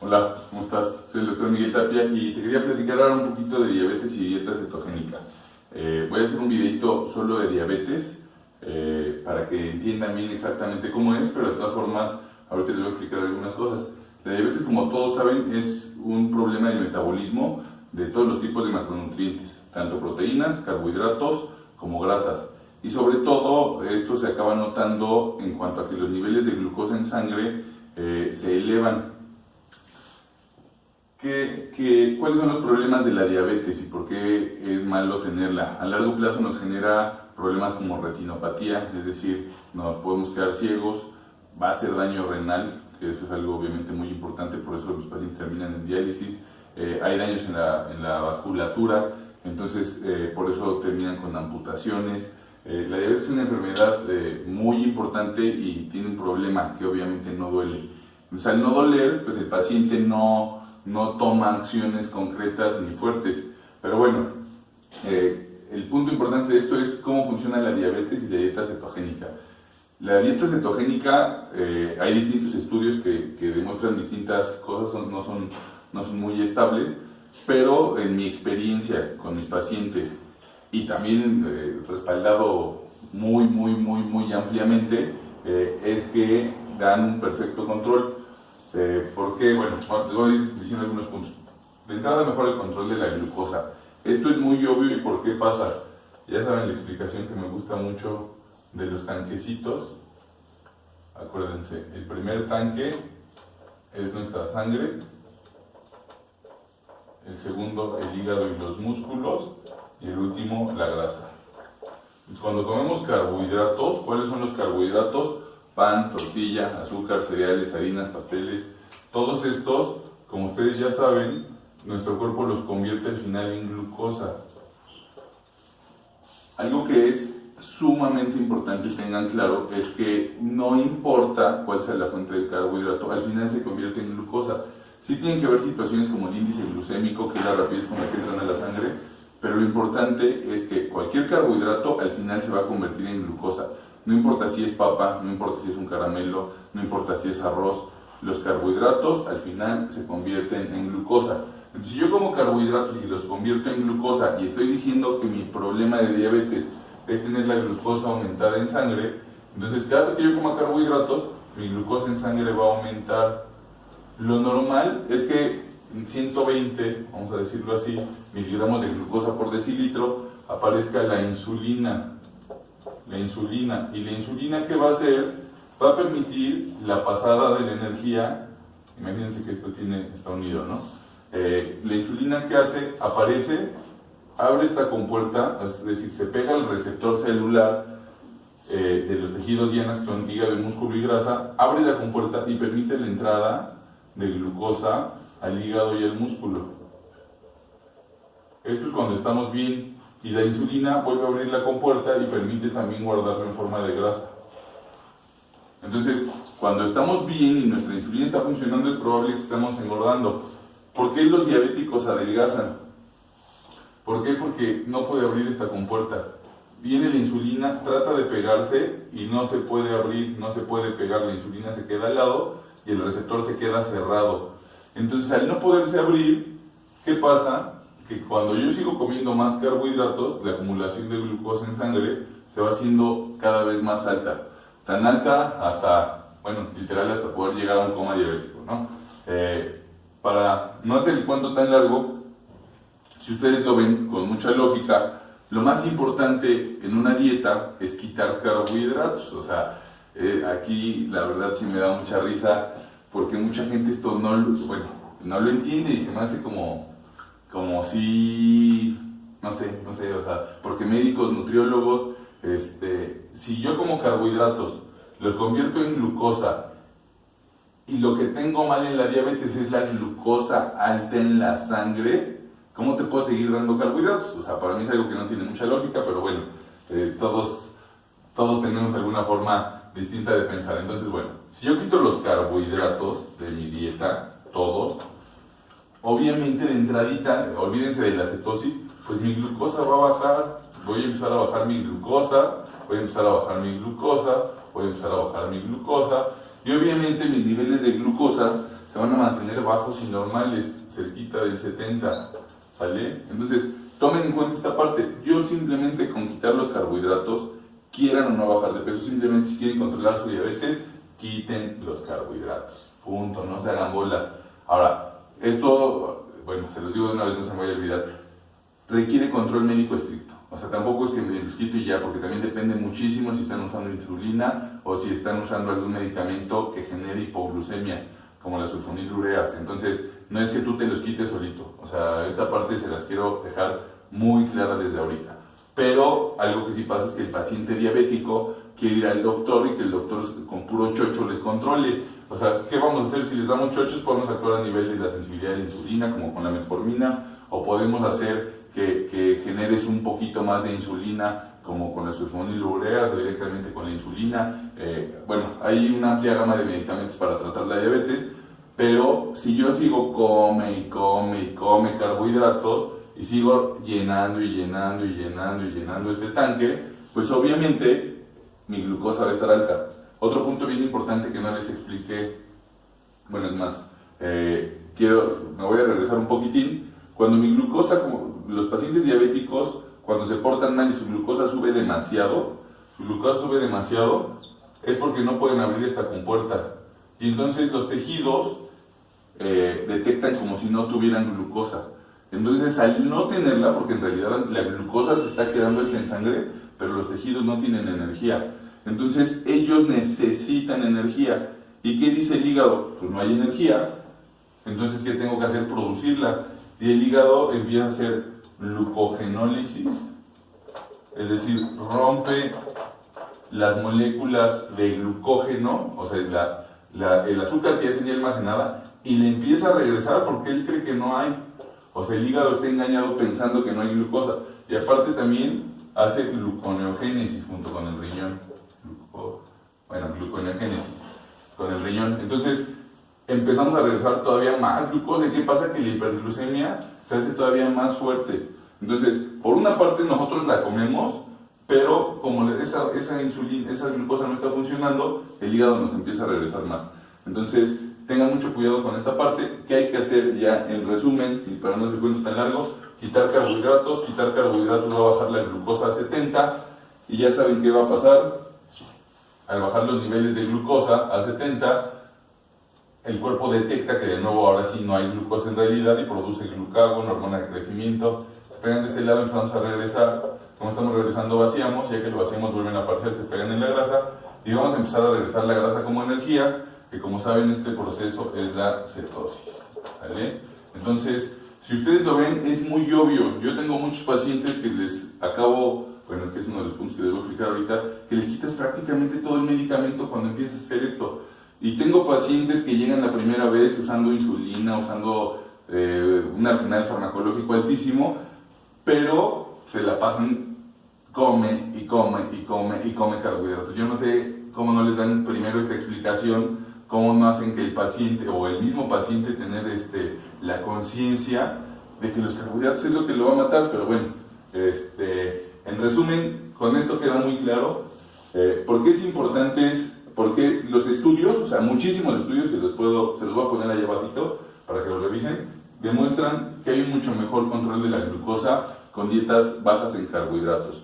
Hola, ¿cómo estás? Soy el doctor Miguel Tapia y te quería platicar ahora un poquito de diabetes y dieta cetogénica. Voy a hacer un videito solo de diabetes para que entiendan bien exactamente cómo es, pero de todas formas ahorita les voy a explicar algunas cosas. La diabetes, como todos saben, es un problema del metabolismo de todos los tipos de macronutrientes, tanto proteínas, carbohidratos como grasas. Y sobre todo esto se acaba notando en cuanto a que los niveles de glucosa en sangre se elevan. ¿Cuáles son los problemas de la diabetes y por qué es malo tenerla? A largo plazo nos genera problemas como retinopatía, es decir, nos podemos quedar ciegos, va a hacer daño renal, que eso es algo obviamente muy importante, por eso los pacientes terminan en diálisis, hay daños en la vasculatura, entonces por eso terminan con amputaciones. La diabetes es una enfermedad muy importante y tiene un problema que obviamente no duele. Entonces, al no doler, pues el paciente no toma acciones concretas ni fuertes. Pero bueno, el punto importante de esto es cómo funciona la diabetes y la dieta cetogénica. La dieta cetogénica, hay distintos estudios que demuestran distintas cosas, no son muy estables, pero en mi experiencia con mis pacientes y también respaldado muy ampliamente, es que dan un perfecto control. ¿Por qué? Bueno, les voy a ir diciendo algunos puntos. De entrada, mejora el control de la glucosa. Esto es muy obvio. ¿Y por qué pasa? Ya saben la explicación que me gusta mucho de los tanquecitos. Acuérdense, el primer tanque es nuestra sangre, el segundo el hígado y los músculos, y el último la grasa. Entonces, cuando comemos carbohidratos, ¿cuáles son los carbohidratos? Pan, tortilla, azúcar, cereales, harinas, pasteles, todos estos, como ustedes ya saben, nuestro cuerpo los convierte al final en glucosa. Algo que es sumamente importante que tengan claro es que no importa cuál sea la fuente del carbohidrato, al final se convierte en glucosa. Sí tienen que haber situaciones como el índice glucémico, que es la rapidez con la que entran a la sangre, pero lo importante es que cualquier carbohidrato al final se va a convertir en glucosa. No importa si es papa, no importa si es un caramelo, no importa si es arroz, los carbohidratos al final se convierten en glucosa. Entonces, si yo como carbohidratos y los convierto en glucosa y estoy diciendo que mi problema de diabetes es tener la glucosa aumentada en sangre, entonces cada vez que yo coma carbohidratos, mi glucosa en sangre va a aumentar. Lo normal es que en 120, vamos a decirlo así, miligramos de glucosa por decilitro aparezca la insulina. ¿Y la insulina qué va a hacer? Va a permitir la pasada de la energía. Imagínense que esto está unido, ¿no? La insulina, ¿qué hace? Aparece, abre esta compuerta, es decir, se pega al receptor celular de los tejidos dianas, que son hígado, músculo y grasa, abre la compuerta y permite la entrada de glucosa al hígado y al músculo. Esto es cuando estamos bien. Y la insulina vuelve a abrir la compuerta y permite también guardarlo en forma de grasa. Entonces, cuando estamos bien y nuestra insulina está funcionando, es probable que estemos engordando. ¿Por qué los diabéticos adelgazan? ¿Por qué? Porque no puede abrir esta compuerta. Viene la insulina, trata de pegarse y no se puede abrir, no se puede pegar, la insulina se queda al lado y el receptor se queda cerrado. Entonces, al no poderse abrir, ¿qué pasa? Que cuando yo sigo comiendo más carbohidratos, la acumulación de glucosa en sangre se va haciendo cada vez más alta. Tan alta hasta, bueno, literal hasta poder llegar a un coma diabético, ¿no? Para no hacer el cuento tan largo, si ustedes lo ven con mucha lógica, lo más importante en una dieta es quitar carbohidratos. O sea, aquí la verdad sí me da mucha risa porque mucha gente esto no lo entiende y se me hace como si, no sé, o sea, porque médicos, nutriólogos, si yo como carbohidratos los convierto en glucosa y lo que tengo mal en la diabetes es la glucosa alta en la sangre, ¿cómo te puedo seguir dando carbohidratos? O sea, para mí es algo que no tiene mucha lógica, pero bueno, todos tenemos alguna forma distinta de pensar. Entonces, bueno, si yo quito los carbohidratos de mi dieta, todos, obviamente de entradita, olvídense de la cetosis, pues mi glucosa va a bajar, voy a empezar a bajar mi glucosa, voy a empezar a bajar mi glucosa, y obviamente mis niveles de glucosa se van a mantener bajos y normales, cerquita del 70, ¿sale? Entonces, tomen en cuenta esta parte. Yo simplemente con quitar los carbohidratos, quieran o no bajar de peso, simplemente si quieren controlar su diabetes, quiten los carbohidratos. Punto, no se hagan bolas. Ahora, esto, bueno, se los digo de una vez, no se me vaya a olvidar, requiere control médico estricto. O sea, tampoco es que me los quito y ya, porque también depende muchísimo si están usando insulina o si están usando algún medicamento que genere hipoglucemias, como las sulfonilureas. Entonces, no es que tú te los quites solito. O sea, esta parte se las quiero dejar muy clara desde ahorita. Pero algo que sí pasa es que el paciente diabético quiere ir al doctor y que el doctor con puro chocho les controle. O sea, ¿qué vamos a hacer si les damos chochos? Podemos actuar a nivel de la sensibilidad de la insulina, como con la metformina, o podemos hacer que generes un poquito más de insulina, como con las sulfonilureas o directamente con la insulina. Bueno, hay una amplia gama de medicamentos para tratar la diabetes, pero si yo sigo come carbohidratos y sigo llenando este tanque, pues obviamente mi glucosa va a estar alta. Otro punto bien importante que no les expliqué, bueno, es más, me voy a regresar un poquitín. Cuando mi glucosa, como los pacientes diabéticos, cuando se portan mal y su glucosa sube demasiado, es porque no pueden abrir esta compuerta. Y entonces los tejidos detectan como si no tuvieran glucosa. Entonces, al no tenerla, porque en realidad la glucosa se está quedando en sangre, pero los tejidos no tienen energía. Entonces, ellos necesitan energía. ¿Y qué dice el hígado? Pues no hay energía. Entonces, ¿qué tengo que hacer? Producirla. Y el hígado empieza a hacer glucogenólisis, es decir, rompe las moléculas de glucógeno, o sea, el azúcar que ya tenía almacenada, y le empieza a regresar porque él cree que no hay. O sea, el hígado está engañado pensando que no hay glucosa. Y aparte también hace gluconeogénesis junto con el riñón. Gluconeogénesis con el riñón. Entonces, empezamos a regresar todavía más glucosa. ¿Y qué pasa? Que la hiperglucemia se hace todavía más fuerte. Entonces, por una parte nosotros la comemos, pero como esa insulina, esa glucosa no está funcionando, el hígado nos empieza a regresar más. Entonces, tengan mucho cuidado con esta parte. ¿Qué hay que hacer ya en resumen? Y para no hacer cuento tan largo, quitar carbohidratos va a bajar la glucosa a 70, y ya saben qué va a pasar. Al bajar los niveles de glucosa a 70, el cuerpo detecta que de nuevo ahora sí no hay glucosa en realidad y produce glucagón, hormona de crecimiento. Se pegan de este lado, empezamos a regresar. Como estamos regresando, vaciamos, y ya que lo vaciamos vuelven a aparecer, se pegan en la grasa y vamos a empezar a regresar la grasa como energía, que como saben este proceso es la cetosis, ¿sale? Entonces, si ustedes lo ven, es muy obvio. Yo tengo muchos pacientes que les acabo, bueno, que es uno de los puntos que debo explicar ahorita, que les quitas prácticamente todo el medicamento cuando empiezas a hacer esto. Y tengo pacientes que llegan la primera vez usando insulina, usando un arsenal farmacológico altísimo, pero se la pasan, come carbohidratos. Yo no sé cómo no les dan primero esta explicación, cómo no hacen que el paciente o el mismo paciente tener la conciencia de que los carbohidratos es lo que lo va a matar. Pero bueno, en resumen, con esto queda muy claro por qué es importante, porque los estudios, o sea, muchísimos estudios, se los voy a poner ahí abajito para que los revisen, demuestran que hay un mucho mejor control de la glucosa con dietas bajas en carbohidratos.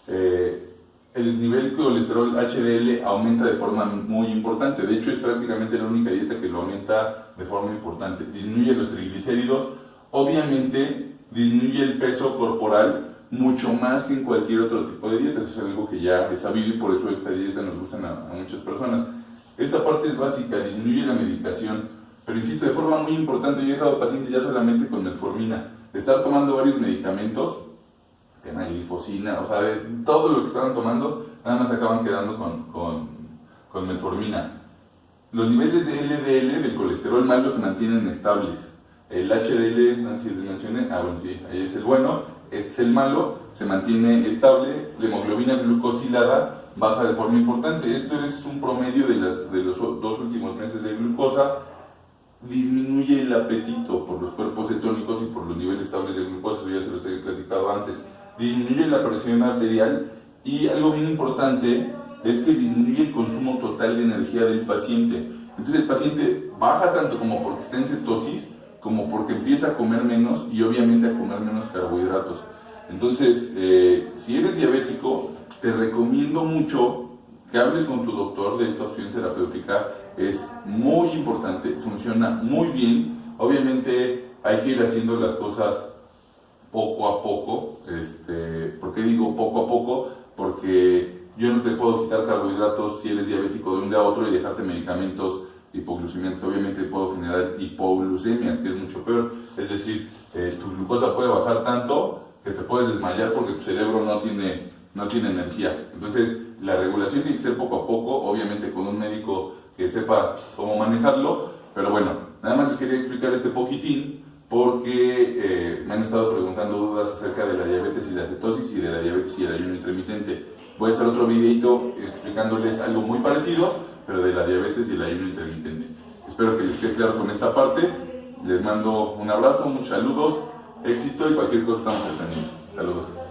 El nivel de colesterol HDL aumenta de forma muy importante. De hecho, es prácticamente la única dieta que lo aumenta de forma importante. Disminuye los triglicéridos, obviamente disminuye el peso corporal mucho más que en cualquier otro tipo de dieta. Eso es algo que ya es sabido y por eso esta dieta nos gusta a muchas personas. Esta parte es básica, disminuye la medicación, pero insisto, de forma muy importante. Yo he dejado pacientes ya solamente con metformina, de estar tomando varios medicamentos, tema de glifosina, o sea, de todo lo que estaban tomando, nada más acaban quedando con metformina. Los niveles de LDL, del colesterol malo, se mantienen estables. El HDL, no sé si les mencioné, bueno, sí, ahí es el bueno, este es el malo, se mantiene estable. La hemoglobina glucosilada baja de forma importante. Esto es un promedio de los 2 últimos meses de glucosa. Disminuye el apetito por los cuerpos cetónicos y por los niveles estables de glucosa, ya se los he platicado antes. Disminuye la presión arterial, y algo bien importante es que disminuye el consumo total de energía del paciente. Entonces el paciente baja tanto como porque está en cetosis, como porque empieza a comer menos y obviamente a comer menos carbohidratos. Entonces, si eres diabético, te recomiendo mucho que hables con tu doctor de esta opción terapéutica. Es muy importante, funciona muy bien. Obviamente hay que ir haciendo las cosas poco a poco. ¿Por qué digo poco a poco? Porque yo no te puedo quitar carbohidratos si eres diabético de un día a otro y dejarte medicamentos hipoglucemiantes. Obviamente puedo generar hipoglucemias, que es mucho peor. Es decir, tu glucosa puede bajar tanto que te puedes desmayar porque tu cerebro no tiene energía. Entonces, la regulación tiene que ser poco a poco, obviamente con un médico que sepa cómo manejarlo. Pero bueno, nada más les quería explicar este poquitín porque me han estado preguntando dudas acerca de la diabetes y la cetosis y de la diabetes y el ayuno intermitente. Voy a hacer otro videito explicándoles algo muy parecido, pero de la diabetes y el ayuno intermitente. Espero que les quede claro con esta parte. Les mando un abrazo, muchos saludos, éxito y cualquier cosa estamos al pendiente. Saludos.